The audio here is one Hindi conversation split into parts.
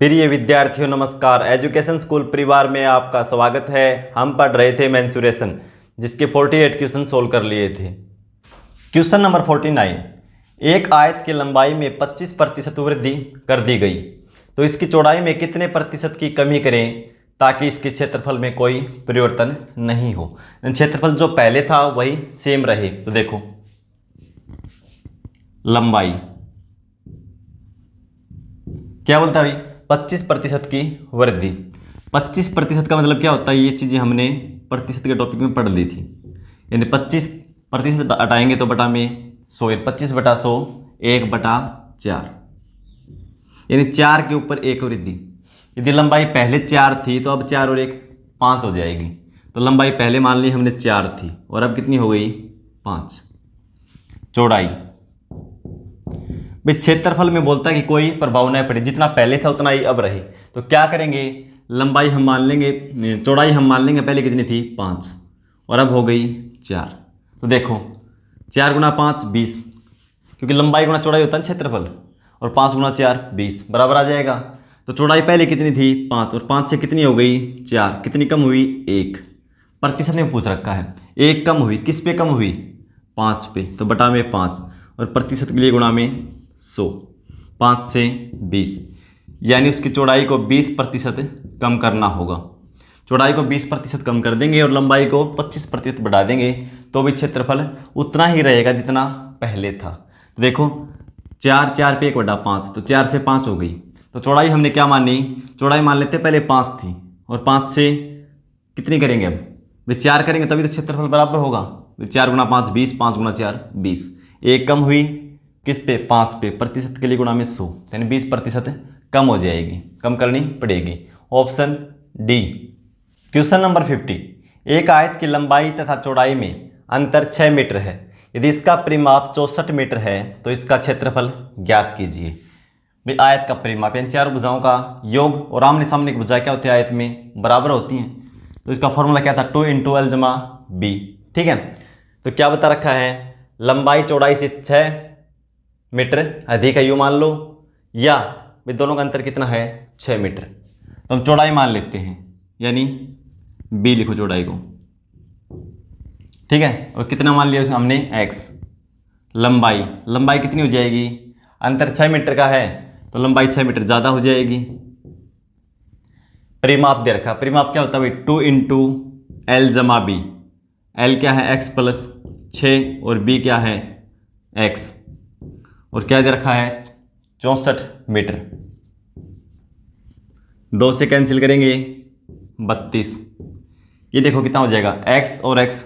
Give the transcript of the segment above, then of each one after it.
प्रिय विद्यार्थियों नमस्कार। एजुकेशन स्कूल परिवार में आपका स्वागत है। हम पढ़ रहे थे मेंसुरेशन, जिसके 48 क्वेश्चन सोल्व कर लिए थे। क्वेश्चन नंबर 49, एक आयत की लंबाई में 25% वृद्धि कर दी गई, तो इसकी चौड़ाई में कितने प्रतिशत की कमी करें ताकि इसके क्षेत्रफल में कोई परिवर्तन नहीं हो। क्षेत्रफल जो पहले था वही सेम रहे। तो देखो, लंबाई क्या बोलता है भाई, 25% की वृद्धि। 25% का मतलब क्या होता है, ये चीज़ें हमने प्रतिशत के टॉपिक में पढ़ ली थी। यानी 25% हटाएंगे तो बटा में 100, 25/100 1/4, यानी 4 के ऊपर 1 वृद्धि। यदि लंबाई पहले 4 थी तो अब 4 और 1 5 हो जाएगी। तो लंबाई पहले मान ली हमने 4 थी और अब कितनी हो गई 5। चौड़ाई भाई, क्षेत्रफल में बोलता है कि कोई प्रभाव नहीं पड़े, जितना पहले था उतना ही अब रहे। तो क्या करेंगे, लंबाई हम मान लेंगे, चौड़ाई हम मान लेंगे पहले कितनी थी 5 और अब हो गई 4। तो देखो 4 गुणा 5 20, क्योंकि लंबाई गुणा चौड़ाई होता है क्षेत्रफल, और 5 गुणा 4 20 बराबर आ जाएगा। तो चौड़ाई पहले कितनी थी 5 और 5 से कितनी हो गई 4, कितनी कम हुई 1। प्रतिशत में पूछ रखा है, 1 कम हुई, किस पे कम हुई 5 पे, तो बटा में 5 और प्रतिशत के लिए गुणा में 100, 5 से 20, यानी उसकी चौड़ाई को 20% कम करना होगा। चौड़ाई को 20% कम कर देंगे और लंबाई को 25% बढ़ा देंगे तो भी क्षेत्रफल उतना ही रहेगा जितना पहले था। तो देखो 4 4 पे 1/5, तो 4 से 5 हो गई। तो चौड़ाई हमने क्या मानी, चौड़ाई मान लेते पहले 5 थी और 5 से कितनी करेंगे, अब भाई 4 करेंगे तभी तो क्षेत्रफल बराबर होगा। 4 गुणा 5 20, 5 गुणा 4 20, 1 कम हुई किस पे 5 पे, प्रतिशत के लिए गुणा में 100, यानी 20% कम हो जाएगी, कम करनी पड़ेगी। Option D. क्वेश्चन नंबर 50, एक आयत की लंबाई तथा चौड़ाई में अंतर 6 मीटर है। यदि इसका परिमाप 64 मीटर है तो इसका क्षेत्रफल ज्ञात कीजिए। भाई आयत का परिमाप यानी चारों भुजाओं का योग, और आमने सामने की भुजा क्या होती है आयत में बराबर होती हैं। तो इसका फॉर्मूला क्या था, 2 × L = B। ठीक है, तो क्या बता रखा है, लंबाई चौड़ाई से 6 मीटर अधिक है यूँ मान लो, या भाई दोनों का अंतर कितना है 6 मीटर। तो हम चौड़ाई मान लेते हैं, यानी b लिखो चौड़ाई को। ठीक है, और कितना मान लिया हमने x। लंबाई कितनी हो जाएगी, अंतर 6 मीटर का है तो लंबाई 6 मीटर ज़्यादा हो जाएगी। परिमाप दे रखा, परिमाप क्या होता है भाई, 2 × L = B। L क्या है x + 6 और B क्या है x, और क्या दे रखा है 64 मीटर। 2 से कैंसिल करेंगे 32, ये देखो कितना हो जाएगा x और x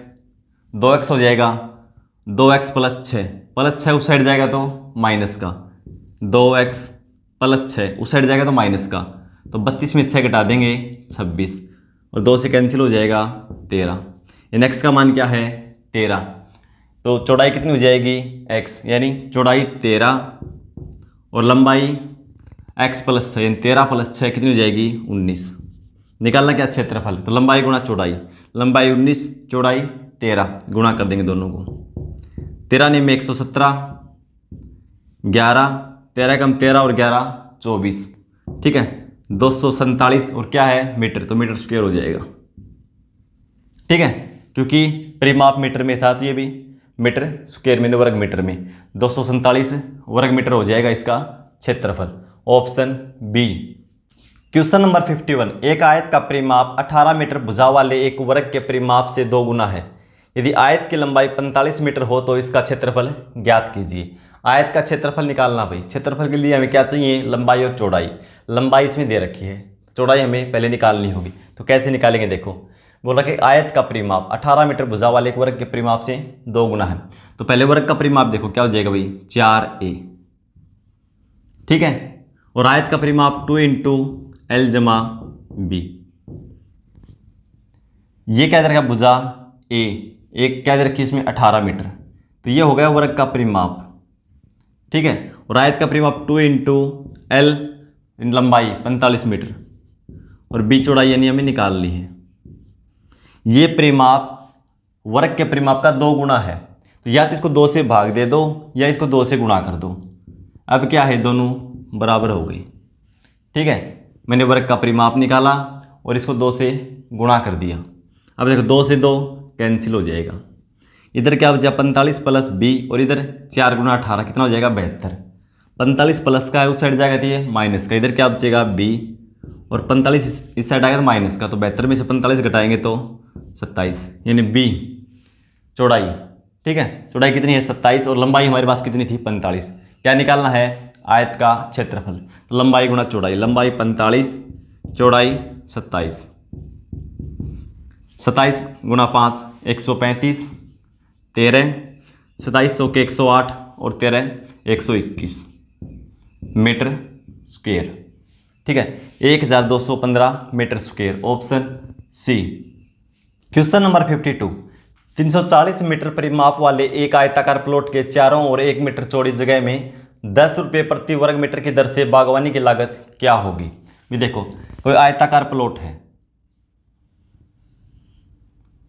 2x हो जाएगा, 2x + 6 उस साइड जाएगा तो माइनस का, 2x + 6 उस साइड जाएगा तो माइनस का, तो 32 में 6 घटा देंगे 26 और 2 से कैंसिल हो जाएगा 13। इन x का मान क्या है 13, तो चौड़ाई कितनी हो जाएगी x, यानी चौड़ाई 13 और लंबाई x + 6 यानी 13 + 6 कितनी हो जाएगी 19। निकालना क्या क्षेत्रफल, तो लंबाई गुणा चौड़ाई, लंबाई 19 चौड़ाई 13 गुणा कर देंगे दोनों को। 13 में 117, 11 13 कम 13 और 11 24, ठीक है 247 और क्या है मीटर, तो मीटर स्क्वायर हो जाएगा। ठीक है, क्योंकि परिमाप मीटर में था तो ये भी मीटर स्क्वायर में वर्ग मीटर में 247 वर्ग मीटर हो जाएगा इसका क्षेत्रफल। Option B. क्वेश्चन नंबर 51, एक आयत का परिमाप 18 मीटर भुजा वाले एक वर्ग के परिमाप से 2 गुना है। यदि आयत की लंबाई 45 मीटर हो तो इसका क्षेत्रफल ज्ञात कीजिए। आयत का क्षेत्रफल निकालना भाई, क्षेत्रफल के लिए हमें क्या चाहिए, लंबाई और चौड़ाई। लंबाई इसमें दे रखी है, चौड़ाई हमें पहले निकालनी होगी। तो कैसे निकालेंगे, देखो बोला कि आयत का परिमाप 18 मीटर भुजा वाले एक वर्ग के परिमाप से 2 गुना है। तो पहले वर्ग का परिमाप देखो क्या हो जाएगा भाई 4a। ठीक है, और आयत का परिमाप 2 × L = B। ये क्या दे रखा भुजा a, एक क्या दे रखी इसमें 18 मीटर, तो ये हो गया वर्ग का परिमाप। ठीक है, और आयत का परिमाप 2 × L लंबाई 45 मीटर और B चौड़ाई यानी हमें निकाल ली है। ये परिमाप वर्ग के परिमाप का 2 गुना है, तो या तो इसको 2 से भाग दे दो या इसको 2 से गुणा कर दो। अब क्या है, दोनों बराबर हो गई। ठीक है, मैंने वर्ग का परिमाप निकाला और इसको 2 से गुणा कर दिया। अब देखो 2 से 2 कैंसिल हो जाएगा, इधर क्या बचा 45 प्लस बी और इधर 4 गुणा 18 कितना हो जाएगा 72। 45 प्लस का है उस साइड जाएगा तो ये माइनस का, इधर क्या बचेगा बी और 45 इस साइड आएगा तो माइनस का, तो 72 में से 45 घटाएंगे तो 27, यानी बी चौड़ाई, ठीक है चौड़ाई कितनी है 27 और लंबाई हमारे पास कितनी थी 45। क्या निकालना है आयत का क्षेत्रफल, तो लंबाई गुणा चौड़ाई, लंबाई 45 चौड़ाई 27, 27 गुणा 5 135, 13 2700 के 108 और 13 121 मीटर स्क्वायर, ठीक है 1215 metre square, option C. Question number 52, 340 metre परिमाप वाले एक आयताकार प्लॉट के चारों ओर 1 मीटर चौड़ी जगह में 10 रुपये प्रति वर्ग मीटर की दर से बागवानी की लागत क्या होगी। ये देखो कोई आयताकार प्लॉट है,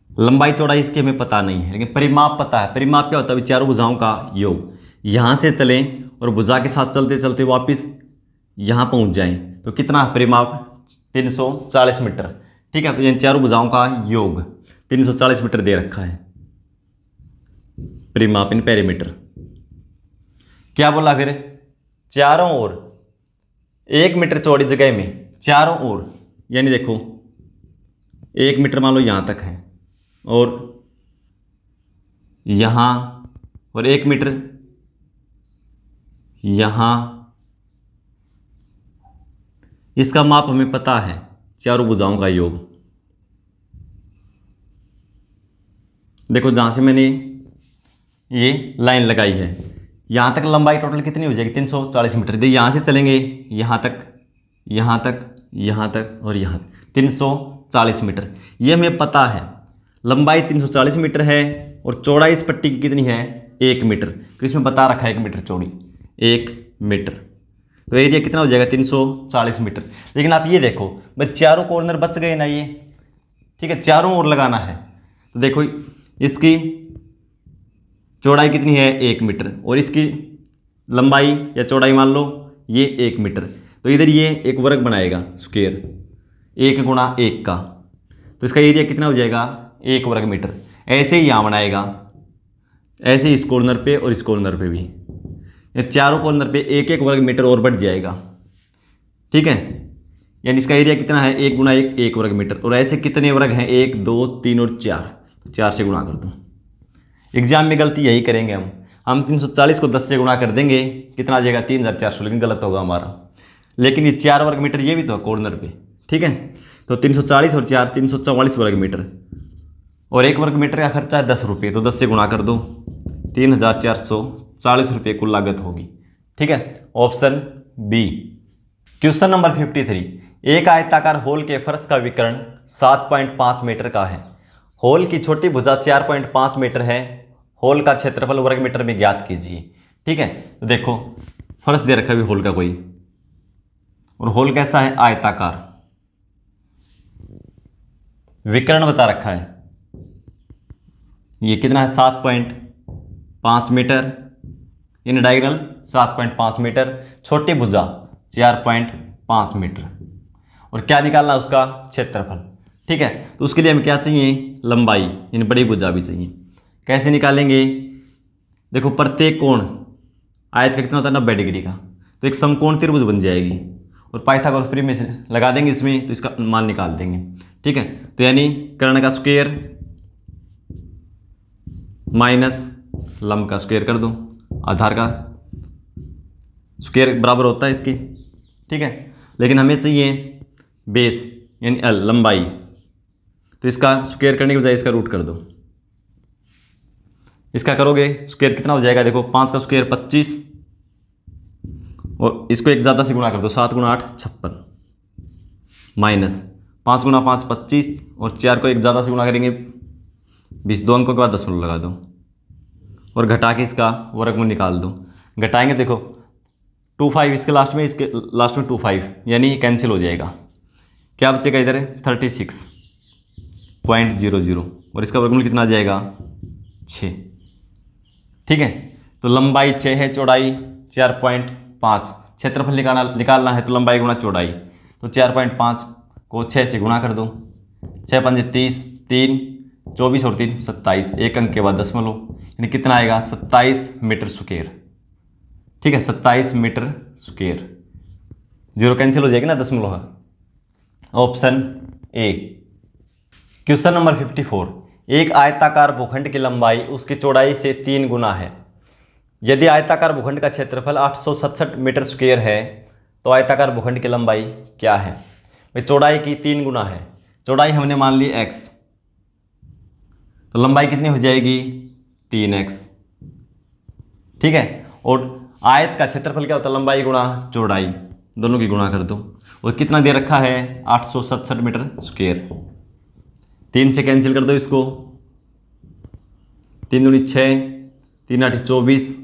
लंबाई चौड़ाई इसकी हमें पता नहीं है लेकिन परिमाप पता है। परिमाप क्या होता है चारों भुजाओं का योग, यहाँ से चलें और भुजा के साथ चलते चलते वापस यहाँ पहुँच जाएं तो कितना परिमाप 340 मीटर, ठीक है इन चारों भुजाओं का योग 340 मीटर दे रखा है परिमाप इन पेरीमीटर। क्या बोला फिर चारों ओर 1 मीटर चौड़ी जगह में, चारों ओर यानी देखो 1 मीटर मान लो यहाँ तक है और यहाँ और 1 मीटर यहाँ, इसका माप हमें पता है चारों भुजाओं का योग। देखो जहाँ से मैंने ये लाइन लगाई है यहाँ तक लंबाई टोटल कितनी हो जाएगी 340 मीटर। देखिए यहाँ से चलेंगे यहाँ तक यहाँ तक यहाँ तक और यहाँ 340 मीटर, ये हमें पता है लंबाई 340 मीटर है और चौड़ाई इस पट्टी की कितनी है 1 मीटर, तो इसमें बता रखा है 1 मीटर चौड़ी 1 मीटर, तो एरिया कितना हो जाएगा 340 मीटर। लेकिन आप ये देखो भाई चारों कॉर्नर बच गए ना ये, ठीक है चारों ओर लगाना है, तो देखो इसकी चौड़ाई कितनी है 1 मीटर और इसकी लंबाई या चौड़ाई मान लो ये 1 मीटर, तो इधर ये एक वर्ग बनाएगा स्क्वायर 1 गुणा 1 का, तो इसका एरिया कितना हो जाएगा 1 वर्ग मीटर। ऐसे ही यहाँ बनाएगा, ऐसे ही इस कॉर्नर पे और इस कॉर्नर पे भी, ये चारों कॉर्नर पे 1 वर्ग मीटर और बढ़ जाएगा, ठीक है यानी इसका एरिया कितना है 1 गुणा 1 1 वर्ग मीटर। और ऐसे कितने वर्ग हैं 1 2 3 और 4 से गुणा कर दो। एग्जाम में गलती यही करेंगे हम 340 को 10 से गुणा कर देंगे कितना आ जाएगा 3400, लेकिन गलत होगा हमारा। लेकिन ये 4 वर्ग मीटर ये भी तो है कॉर्नर पे, ठीक है तो 340 और 4 344 वर्ग मीटर और 1 वर्ग मीटर का खर्चा है 10 रुपये, तो 10 से गुणा कर दो 3440 रुपये कुल लागत होगी, ठीक है ऑप्शन बी। क्वेश्चन नंबर 53, एक आयताकार होल के फर्श का विकर्ण 7.5 मीटर का है, होल की छोटी भुजा 4.5 मीटर है, होल का क्षेत्रफल वर्ग मीटर में ज्ञात कीजिए, ठीक है तो देखो फर्श दे रखा है होल का कोई, और होल कैसा है आयताकार, विकर्ण बता रखा है ये कितना है 7.5 मीटर, इन डायगोनल 7.5 मीटर, छोटी भुजा 4.5 मीटर, और क्या निकालना उसका क्षेत्रफल, ठीक है तो उसके लिए हमें क्या चाहिए लंबाई, इन बड़ी भुजा भी चाहिए। कैसे निकालेंगे, देखो प्रत्येक कोण आयत का कितना होता है 90 डिग्री का, तो एक समकोण त्रिभुज बन जाएगी और पाइथागोरस प्रमेय में से लगा देंगे इसमें, तो इसका मान निकाल देंगे, ठीक है तो यानी कर्ण का स्क्वायर माइनस लंब का स्क्वायर कर दो, आधार का स्क्वायर बराबर होता है इसके, ठीक है लेकिन हमें चाहिए बेस यानी एल लंबाई, तो इसका स्क्वायर करने के बजाय इसका रूट कर दो, इसका करोगे स्क्वायर कितना हो जाएगा देखो 5 का स्क्वायर 25 और इसको एक ज़्यादा से गुणा कर दो 7 गुणा 8 56 माइनस 5 गुणा 5 25 और 4 को एक ज़्यादा से गुणा करेंगे 20, 2 अंकों के बाद दशमलव लगा दो और घटा के इसका वर्गमूल निकाल दो। घटाएंगे देखो 25 इसके लास्ट में, इसके लास्ट में 25 यानी कैंसिल हो जाएगा, क्या बचेगा इधर 36.00 और इसका वर्गमूल कितना आ जाएगा 6, ठीक है तो लंबाई 6 है, चौड़ाई 4.5, क्षेत्रफल निकालना है तो लंबाई गुणा चौड़ाई, तो 4.5 को 6 से गुणा कर दो, 6 पंजे 30, 3 24 और 3 27, एक अंक के बाद दशमलव, यानी कितना आएगा 27 मीटर स्क्वायर। ठीक है, 27 मीटर स्क्वायर, जीरो कैंसिल हो जाएगी ना दशमलव है। Option A. क्वेश्चन नंबर 54, एक आयताकार भूखंड की लंबाई उसकी चौड़ाई से 3 गुना है। यदि आयताकार भूखंड का क्षेत्रफल 867 मीटर स्क्वायर है तो आयताकार भूखंड की लंबाई क्या है। भाई चौड़ाई की 3 गुना है, चौड़ाई हमने मान ली x, तो लंबाई कितनी हो जाएगी 3x। ठीक है, और आयत का क्षेत्रफल क्या होता है, लंबाई गुणा चौड़ाई, दोनों की गुणा कर दो, और कितना दे रखा है 867 मीटर स्क्वायर। 3 से कैंसिल कर दो इसको, 3 दूनी 6, 3 8 24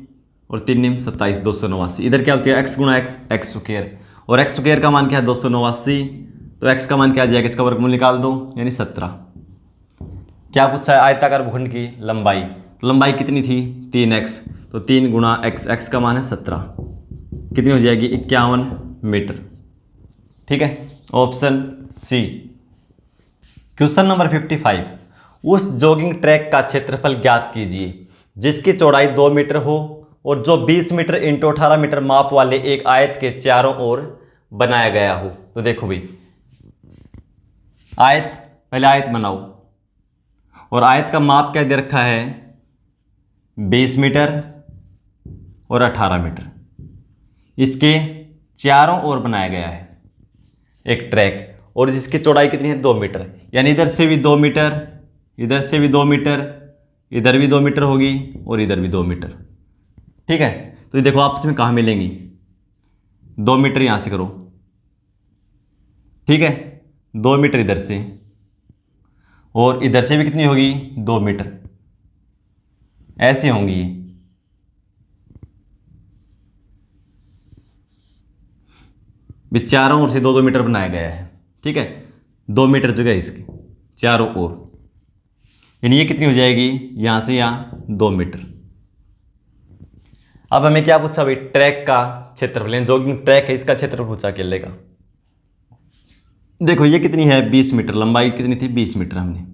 और 3 निम 27, 289। इधर क्या बचेगा x गुणा x, एक्स स्क्वायर, और x स्क्वायर का मान क्या है 289, तो x का मान क्या आ जाएगा, इसका वर्गमूल निकाल दो यानी 17। क्या पूछा है, आयताकार भूखंड की लंबाई, तो लंबाई कितनी थी 3x, तो 3 गुणा x, x का मान है 17, कितनी हो जाएगी 51 मीटर। ठीक है, ऑप्शन सी। क्वेश्चन नंबर 55, उस जॉगिंग ट्रैक का क्षेत्रफल ज्ञात कीजिए जिसकी चौड़ाई 2 मीटर हो और जो 20 मीटर इंटू 18 मीटर माप वाले एक आयत के चारों ओर बनाया गया हो। तो देखो भाई, आयत, पहले आयत बनाओ, और आयत का माप क्या दे रखा है 20 मीटर और 18 मीटर, इसके चारों ओर बनाया गया है एक ट्रैक, और जिसकी चौड़ाई कितनी है 2 मीटर, यानी इधर से भी 2 मीटर, इधर से भी 2 मीटर, इधर भी 2 मीटर होगी और इधर भी 2 मीटर। ठीक है, तो ये देखो आपस में कहाँ मिलेंगी, 2 मीटर यहाँ से करो, ठीक है, 2 मीटर इधर से, और इधर से भी कितनी होगी 2 मीटर, ऐसे होंगी ये। चारों ओर से 2-2 मीटर बनाया गया है। ठीक है, 2 मीटर जगह इसकी चारों ओर, यानी ये कितनी हो जाएगी यहां से यहां 2 मीटर। अब हमें क्या पूछा भाई, ट्रैक का क्षेत्रफल, जॉगिंग ट्रैक है इसका क्षेत्रफल पूछा अकेले का। देखो ये कितनी है 20 मीटर, लंबाई कितनी थी 20 मीटर, हमने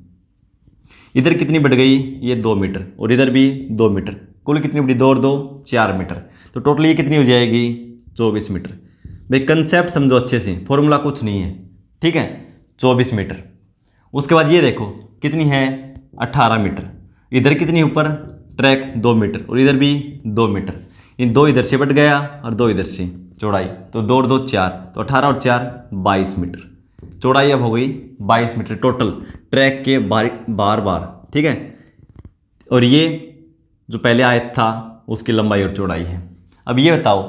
इधर कितनी बढ़ गई ये 2 मीटर, और इधर भी 2 मीटर, कुल कितनी बढ़ी 2 और 2 4 मीटर, तो टोटल ये कितनी हो जाएगी 24 मीटर। भाई कंसेप्ट समझो अच्छे से, फॉर्मूला कुछ नहीं है। ठीक है, 24 मीटर। उसके बाद ये देखो कितनी है 18 मीटर, इधर कितनी ऊपर ट्रैक 2 मीटर और इधर भी 2 मीटर, इन 2 इधर से बढ़ गया और 2 इधर से, चौड़ाई तो 2 और 2 4, तो 18 और 4 22 मीटर, चौड़ाई अब हो गई 22 मीटर टोटल ट्रैक के बार बार। ठीक है, और ये जो पहले आयत था उसकी लंबाई और चौड़ाई है। अब ये बताओ,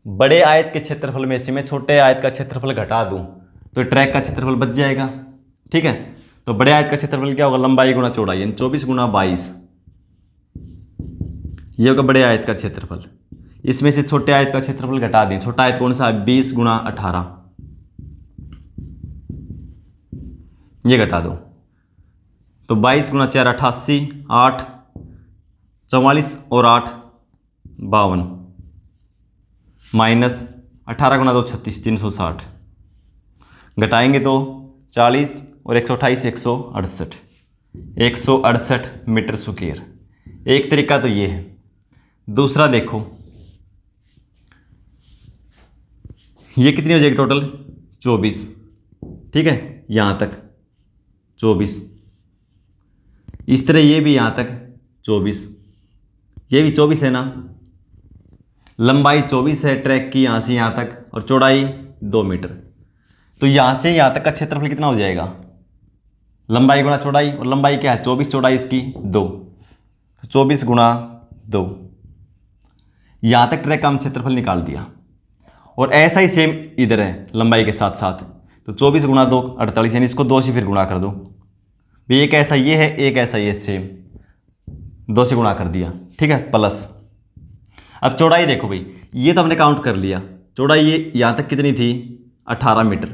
बड़े आयत के क्षेत्रफल में से मैं छोटे आयत का क्षेत्रफल घटा दूं तो ट्रैक का क्षेत्रफल बच जाएगा। ठीक है, तो बड़े आयत का क्षेत्रफल क्या होगा, लंबाई गुणा चौड़ाई, यानी 24 गुणा 22, ये होगा बड़े आयत का क्षेत्रफल। इसमें से छोटे आयत का क्षेत्रफल घटा दें, छोटा आयत कौन सा है 20 गुणा 18, ये घटा दो, तो 22 गुणा 4 88, 8 44 और 8 52, माइनस 18 गुणा 2 36, 360, घटाएंगे तो 40 और 128 168, 168 मीटर स्क्वायर। एक तरीका तो ये है। दूसरा देखो, ये कितनी हो जाएगी टोटल 24। ठीक है, यहाँ तक 24, इस तरह ये भी यहाँ तक 24, ये भी 24 है ना, लंबाई 24 है ट्रैक की यहाँ से यहाँ तक, और चौड़ाई 2 मीटर, तो यहाँ से यहाँ तक का क्षेत्रफल कितना हो जाएगा, लंबाई गुणा चौड़ाई, और लंबाई क्या है 24, चौड़ाई इसकी 2, तो 24 गुणा 2, यहाँ तक ट्रैक का हम क्षेत्रफल निकाल दिया। और ऐसा ही सेम इधर है लंबाई के साथ साथ, तो 24 गुणा 2 48, यानी इसको 2 से फिर गुणा कर दो, भाई एक ऐसा ये है एक ऐसा ये सेम, 2 से गुणा कर दिया। ठीक है, प्लस अब चौड़ाई देखो भाई, ये तो हमने काउंट कर लिया, चौड़ाई ये यहाँ तक कितनी थी 18 मीटर,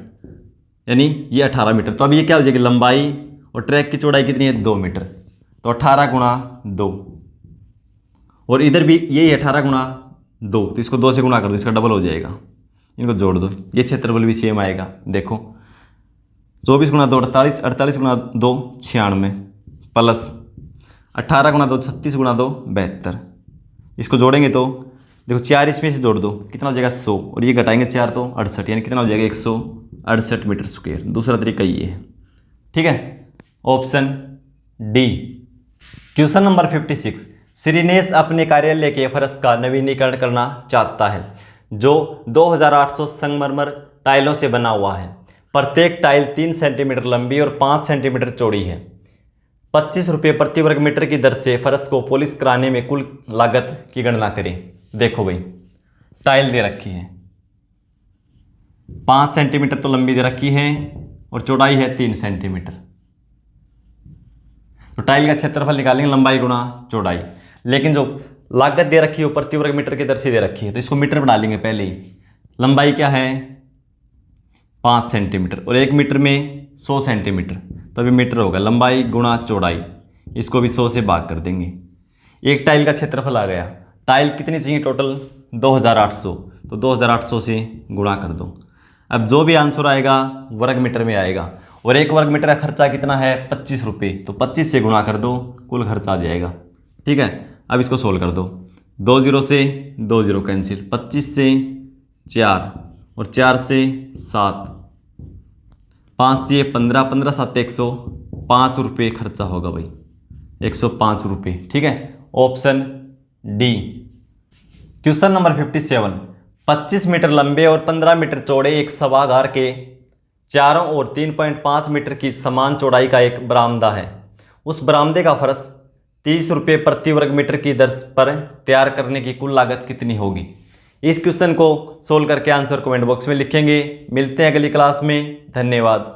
यानी ये 18 मीटर, तो अब ये क्या हो जाएगी लंबाई और ट्रैक की चौड़ाई कितनी है 2 मीटर, तो 18 गुणा 2, और इधर भी यही 18 गुणा 2, तो इसको 2 से गुणा कर दो, इसका डबल हो जाएगा, इनको जोड़ दो, ये क्षेत्रफल भी सेम आएगा। देखो 24 गुणा 2 48, 48 गुणा 2 96, प्लस 18 गुणा 2 36 गुणा 2 72। इसको जोड़ेंगे तो देखो 4 इसमें से जोड़ दो, कितना हो जाएगा 100, और ये घटाएंगे 4 तो 68, यानी कितना हो जाएगा 168 मीटर स्क्वायर। दूसरा तरीका ये है, ठीक है। Option D. Question number 56, Shrinesh अपने कार्यालय के फर्श का नवीनीकरण करना चाहता है, जो 2800 संगमरमर टाइलों से बना हुआ है। प्रत्येक टाइल 3 सेंटीमीटर लंबी और 5 सेंटीमीटर चौड़ी है। 25 रुपये प्रति वर्ग मीटर की दर से फर्श को पॉलिश कराने में कुल लागत की गणना करें। देखो भाई, टाइल दे रखी है, 5 सेंटीमीटर तो लंबी दे रखी है और चौड़ाई है 3 सेंटीमीटर। तो टाइल का क्षेत्रफल निकालेंगे, लंबाई गुणा चौड़ाई। लेकिन जो लागत दे रखी है वो प्रति वर्ग मीटर की दर से दे रखी है, तो इसको मीटर बना लेंगे पहले ही। लंबाई क्या है 5 सेंटीमीटर और 1 मीटर में 100 सेंटीमीटर, तो अभी मीटर होगा। लंबाई गुणा चौड़ाई, इसको भी 100 से भाग कर देंगे। एक टाइल का क्षेत्रफल आ गया। टाइल कितनी चाहिए टोटल 2800, तो 2800 से गुणा कर दो। अब जो भी आंसर आएगा वर्ग मीटर में आएगा, और 1 वर्ग मीटर का खर्चा कितना है 25 रुपये, तो 25 से गुणा कर दो, कुल खर्चा आ जाएगा। ठीक है, अब इसको सोल्व कर दो। 2 0 से 2 0 कैंसिल, 25 से 4 और 4 से 7, 5 दिए 15, 15 7 105 रुपये खर्चा होगा भाई, 105 रुपये। ठीक है, option D. Question number 57, 25 metre लंबे और 15 मीटर चौड़े एक सभागार के चारों ओर 3.5 मीटर की समान चौड़ाई का एक बरामदा है। उस बरामदे का फर्श 30 रुपये प्रति वर्ग मीटर की दर पर तैयार करने की कुल लागत कितनी होगी। इस क्वेश्चन को सोल्व करके आंसर कमेंट बॉक्स में लिखेंगे। मिलते हैं अगली क्लास में, धन्यवाद।